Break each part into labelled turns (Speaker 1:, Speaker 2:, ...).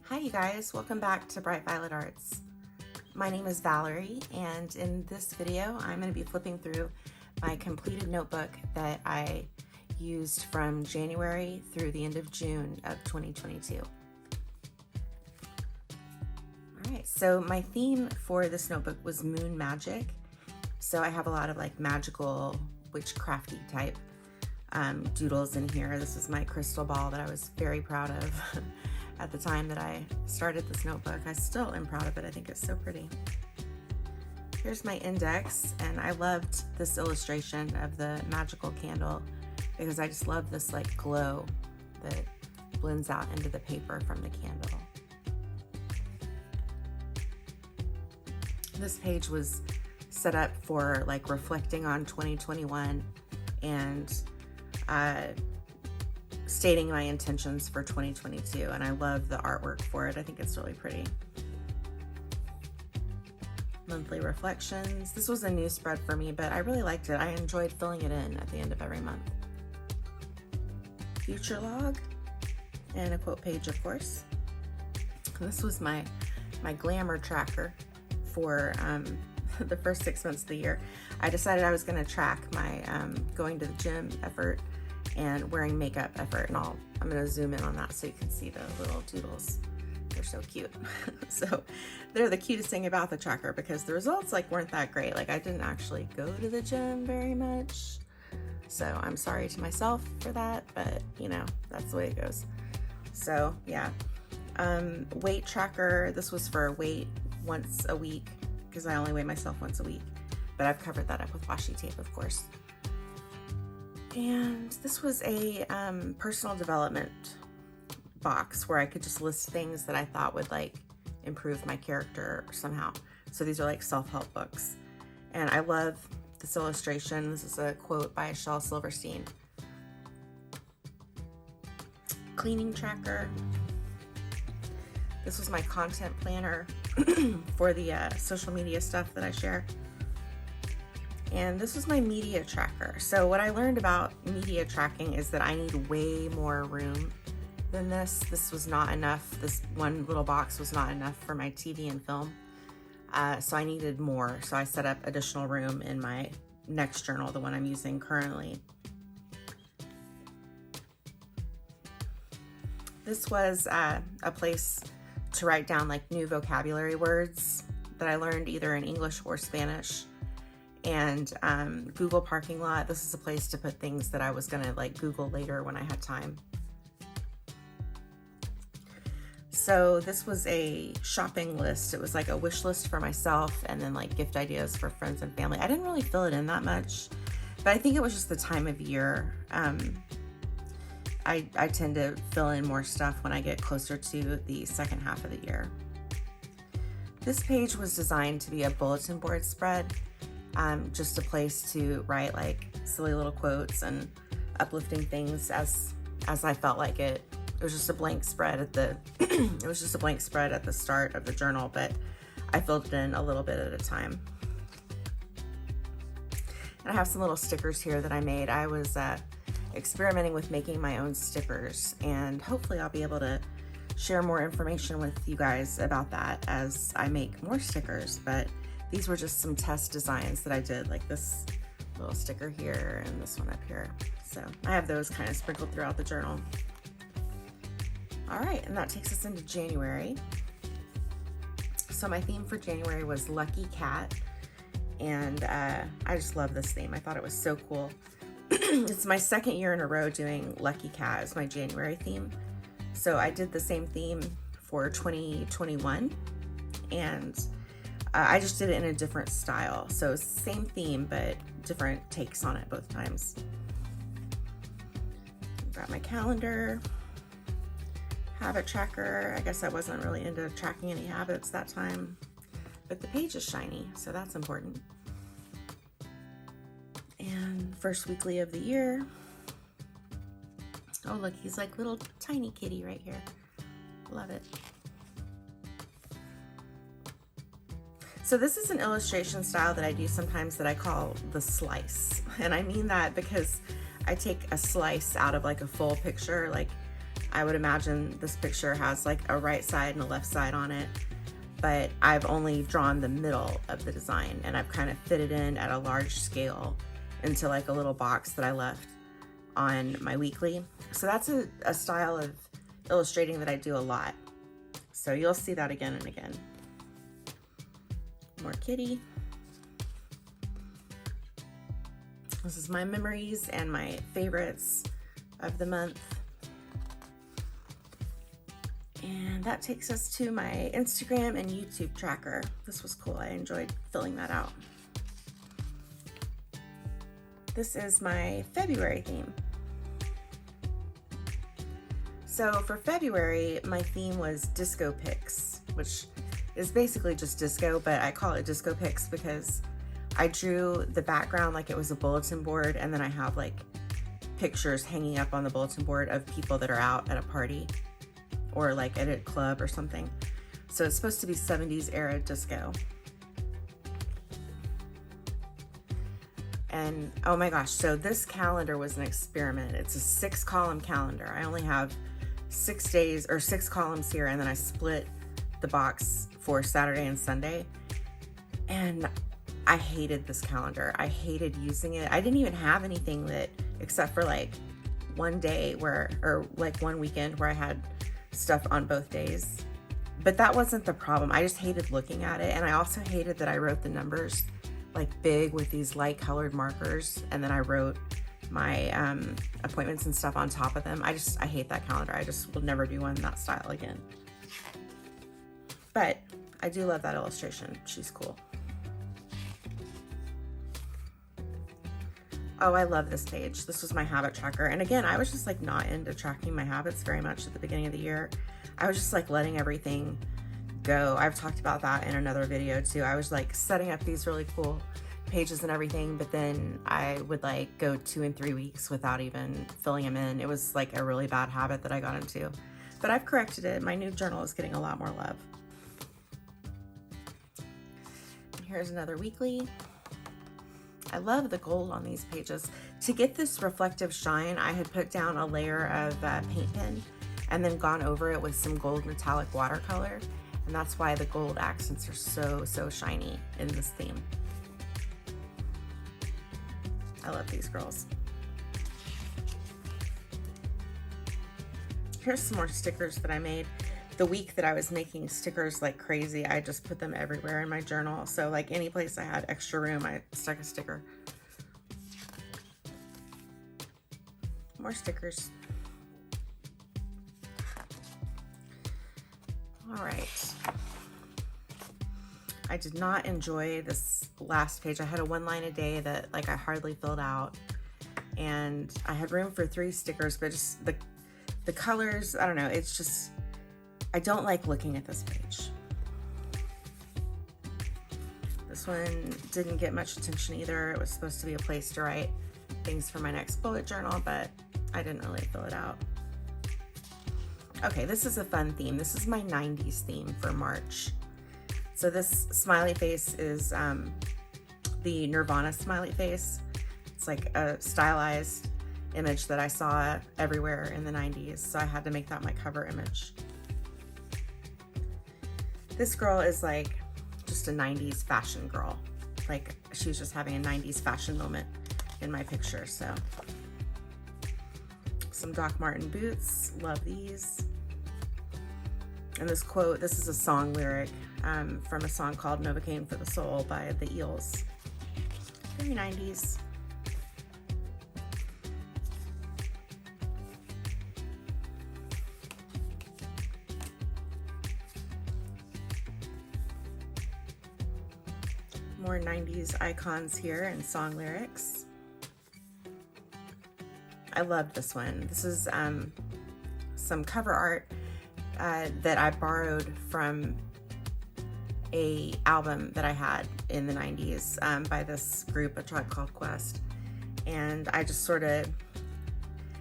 Speaker 1: Hi you guys, welcome back to Bright Violet Arts. My name is Valerie, and in this video I'm going to be flipping through my completed notebook that I used from January through the end of June of 2022. Alright, so my theme for this notebook was moon magic. So I have a lot of like magical witchcrafty type doodles in here. This is my crystal ball that I was very proud of at the time that I started this notebook. I still am proud of it. I think it's so pretty. Here's my index, and I loved this illustration of the magical candle because I just love this like glow that blends out into the paper from the candle. This page was set up for like reflecting on 2021 and stating my intentions for 2022, and I love the artwork for it. I think it's really pretty. Monthly reflections. This was a new spread for me, but I really liked it. I enjoyed filling it in at the end of every month. Future log and a quote page, of course. This was my glamour tracker for the first 6 months of the year. I decided I was going to track my going to the gym effort and wearing makeup effort, and I'm going to zoom in on that so you can see the little doodles. They're so cute. So they're the cutest thing about the tracker because the results like weren't that great. Like I didn't actually go to the gym very much, so I'm sorry to myself for that, but you know, that's the way it goes. So yeah, weight tracker. This was for weight once a week because I only weigh myself once a week, but I've covered that up with washi tape, of course. And this was a personal development box where I could just list things that I thought would like improve my character somehow. So these are like self-help books. And I love this illustration. This is a quote by Shel Silverstein. Cleaning tracker. This was my content planner for the social media stuff that I share. And this was my media tracker. So what I learned about media tracking is that I need way more room than this. This was not enough. This one little box was not enough for my TV and film. So I needed more. So I set up additional room in my next journal, the one I'm using currently. This was a place to write down like new vocabulary words that I learned either in English or Spanish. And Google parking lot. This is a place to put things that I was gonna like Google later when I had time. So this was a shopping list. It was like a wish list for myself and then like gift ideas for friends and family. I didn't really fill it in that much, but I think it was just the time of year. I tend to fill in more stuff when I get closer to the second half of the year. This page was designed to be a bulletin board spread. Just a place to write like silly little quotes and uplifting things as I felt like it. It was just a blank spread at the it was just a blank spread at the start of the journal, but I filled it in a little bit at a time. And I have some little stickers here that I made. I was experimenting with making my own stickers, and hopefully I'll be able to share more information with you guys about that as I make more stickers. But these were just some test designs that I did, like this little sticker here and this one up here. So I have those kind of sprinkled throughout the journal. All right, and that takes us into January. So my theme for January was Lucky Cat, and I just love this theme. I thought it was so cool. It's my second year in a row doing Lucky Cat as my January theme. So I did the same theme for 2021, and I just did it in a different style. So same theme, but different takes on it both times. Got my calendar, habit tracker. I guess I wasn't really into tracking any habits that time, but the page is shiny, so that's important. And first weekly of the year. Oh look, he's like little tiny kitty right here. Love it. So this is an illustration style that I do sometimes that I call the slice. And I mean that because I take a slice out of like a full picture. Like I would imagine this picture has like a right side and a left side on it, but I've only drawn the middle of the design, and I've kind of fitted in at a large scale into like a little box that I left on my weekly. So that's a style of illustrating that I do a lot. So you'll see that again and again. More kitty. This is my memories and my favorites of the month. And that takes us to my Instagram and YouTube tracker. This was cool. I enjoyed filling that out. This is my February theme. So for February, my theme was disco pics, which is basically just disco, but I call it disco pics because I drew the background like it was a bulletin board, and then I have like pictures hanging up on the bulletin board of people that are out at a party or like at a club or something. So it's supposed to be 70s era disco. And oh my gosh, so this calendar was an experiment. It's a 6-column calendar. I only have 6 days or 6 columns here, and then I split the box for Saturday and Sunday. And I hated this calendar. I hated using it. I didn't even have anything that, except for like one day where, or like one weekend where I had stuff on both days. But that wasn't the problem. I just hated looking at it. And I also hated that I wrote the numbers like big with these light colored markers. And then I wrote my appointments and stuff on top of them. I hate that calendar. I just will never do one in that style again. But I do love that illustration. She's cool. Oh, I love this page. This was my habit tracker. And again, I was just like not into tracking my habits very much at the beginning of the year. I was just like letting everything go. I've talked about that in another video too. I was like setting up these really cool pages and everything, but then I would like go 2 and 3 weeks without even filling them in. It was like a really bad habit that I got into, but I've corrected it. My new journal is getting a lot more love. And here's another weekly. I love the gold on these pages. To get this reflective shine, I had put down a layer of paint pen and then gone over it with some gold metallic watercolor. And that's why the gold accents are so shiny in this theme. I love these girls. Here's some more stickers that I made. The week that I was making stickers like crazy, I just put them everywhere in my journal. So like any place I had extra room, I stuck a sticker. More stickers. All right. I did not enjoy this last page. I had a 1 line a day that like I hardly filled out, and I had room for 3 stickers, but just the colors, I don't know, it's just, I don't like looking at this page. This one didn't get much attention either. It was supposed to be a place to write things for my next bullet journal, but I didn't really fill it out. Okay, this is a fun theme. This is my 90s theme for March. So this smiley face is the Nirvana smiley face. It's like a stylized image that I saw everywhere in the 90s, so I had to make that my cover image. This girl is like just a 90s fashion girl. Like she was just having a 90s fashion moment in my picture, so. Some Doc Marten boots, love these. And this quote, this is a song lyric from a song called Novocaine for the Soul by the Eels. Very 90s. More 90s icons here and song lyrics. I love this one. This is some cover art that I borrowed from a album that I had in the 90s by this group, A Tribe Called Quest. And I just sort of,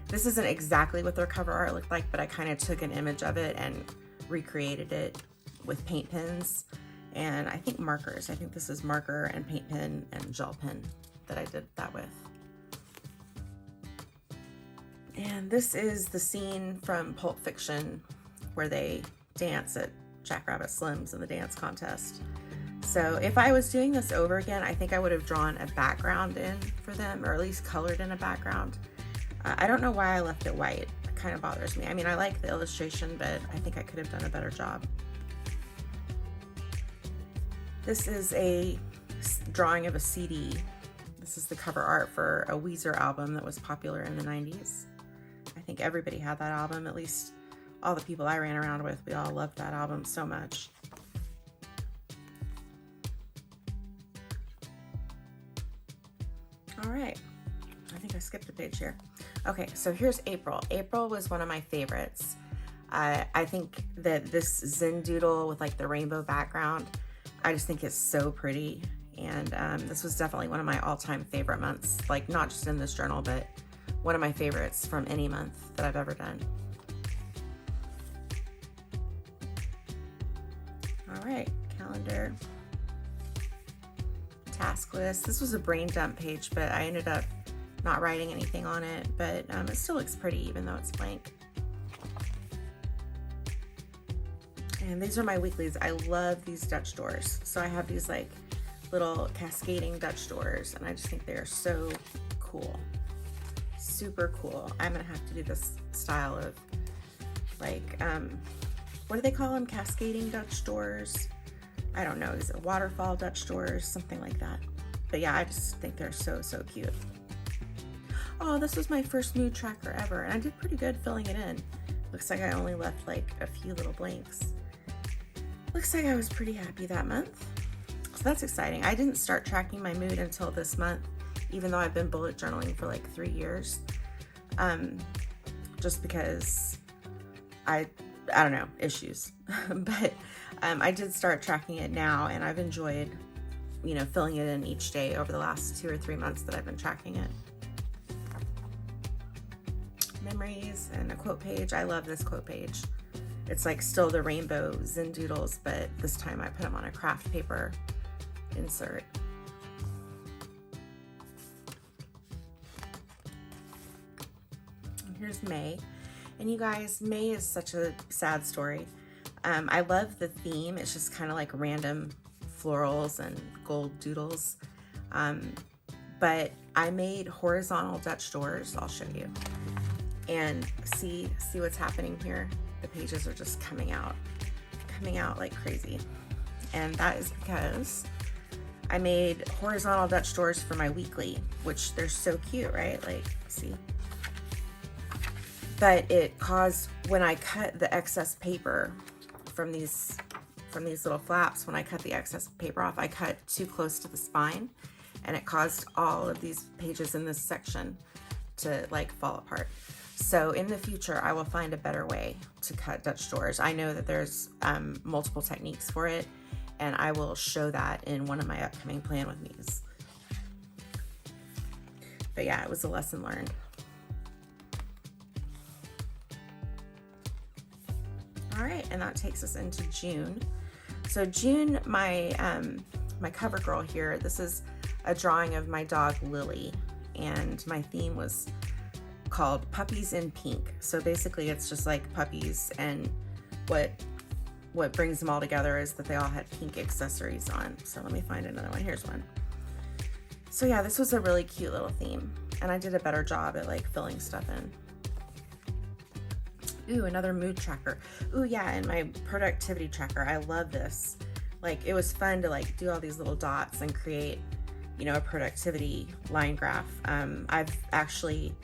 Speaker 1: this isn't exactly what their cover art looked like, but I kind of took an image of it and recreated it with paint pens and I think markers. I think this is marker and paint pen and gel pen that I did that with. And this is the scene from Pulp Fiction where they dance at Jackrabbit Slim's in the dance contest. So if I was doing this over again, I think I would have drawn a background in for them, or at least colored in a background. I don't know why I left it white. It kind of bothers me. I mean, I like the illustration, but I think I could have done a better job. This is a drawing of a CD. This is the cover art for a Weezer album that was popular in the 90s. I think everybody had that album, at least all the people I ran around with. We all loved that album so much. All right, I think I skipped a page here. Okay, so here's April. April was one of my favorites. I think that this Zen doodle with like the rainbow background, I just think it's so pretty. And this was definitely one of my all-time favorite months, like not just in this journal, but one of my favorites from any month that I've ever done. All right, calendar, task list. This was a brain dump page, but I ended up not writing anything on it, but it still looks pretty even though it's blank. And these are my weeklies. I love these Dutch doors. So I have these like little cascading Dutch doors, and I just think they're so cool. Super cool. I'm gonna have to do this style of like, what do they call them? Cascading Dutch doors? I don't know. Is it waterfall Dutch doors? Something like that. But yeah, I just think they're so, so cute. Oh, this was my first mood tracker ever, and I did pretty good filling it in. Looks like I only left like a few little blanks. Looks like I was pretty happy that month. So that's exciting. I didn't start tracking my mood until this month, even though I've been bullet journaling for like 3 years. Just because I don't know, issues. But I did start tracking it now, and I've enjoyed, you know, filling it in each day over the last 2 or 3 months that I've been tracking it. Memories and a quote page. I love this quote page. It's like still the rainbow Zen doodles, but this time I put them on a craft paper insert. And here's May. And you guys, May is such a sad story. I love the theme. It's just kind of like random florals and gold doodles. But I made horizontal Dutch doors. I'll show you. And see what's happening here. The pages are just coming out like crazy. And that is because I made horizontal Dutch doors for my weekly, which they're so cute, right? Like, see? But it caused, when I cut the excess paper from these little flaps, when I cut the excess paper off, I cut too close to the spine, and it caused all of these pages in this section to like fall apart. So in the future, I will find a better way to cut Dutch doors. I know that there's multiple techniques for it, and I will show that in one of my upcoming Plan With Me's. But yeah, it was a lesson learned. All right, and that takes us into June. So June, my cover girl here, this is a drawing of my dog Lily, and my theme was called Puppies in Pink. So basically it's just like puppies, and what brings them all together is that they all had pink accessories on. So let me find another one. Here's one. So yeah, this was a really cute little theme, and I did a better job at like filling stuff in. Ooh, another mood tracker. Ooh, yeah, and my productivity tracker. I love this. Like, it was fun to like do all these little dots and create, you know, a productivity line graph. I've actually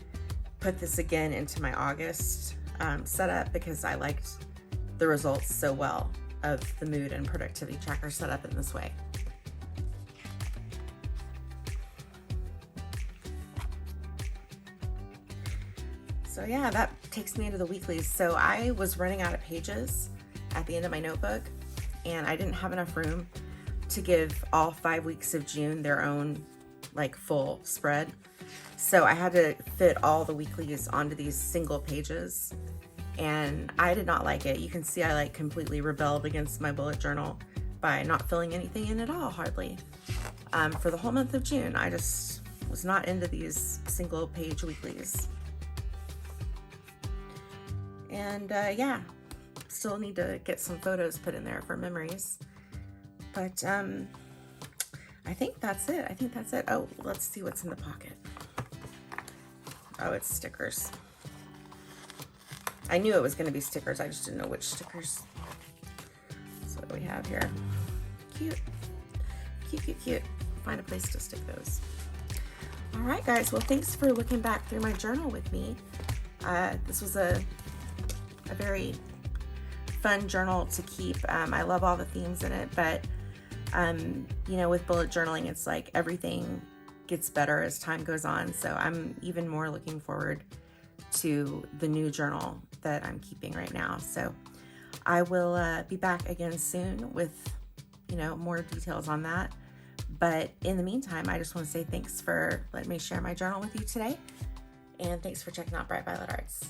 Speaker 1: put this again into my August setup because I liked the results so well of the mood and productivity tracker set up in this way. So yeah, that takes me into the weeklies. So I was running out of pages at the end of my notebook, and I didn't have enough room to give all 5 weeks of June their own like full spread. So I had to fit all the weeklies onto these single pages, and I did not like it. You can see I like completely rebelled against my bullet journal by not filling anything in at all, hardly. For the whole month of June, I just was not into these single page weeklies. And yeah, still need to get some photos put in there for memories. But I think that's it. I think that's it. Oh, let's see what's in the pocket. Oh, it's stickers. I knew it was going to be stickers. I just didn't know which stickers. So what do we have here? Cute. Cute, cute, cute. Find a place to stick those. All right, guys. Well, thanks for looking back through my journal with me. This was a very fun journal to keep. I love all the themes in it, but you know, with bullet journaling, it's like everything gets better as time goes on. So I'm even more looking forward to the new journal that I'm keeping right now. So I will be back again soon with, you know, more details on that. But in the meantime, I just want to say thanks for letting me share my journal with you today. And thanks for checking out Bright Violet Arts.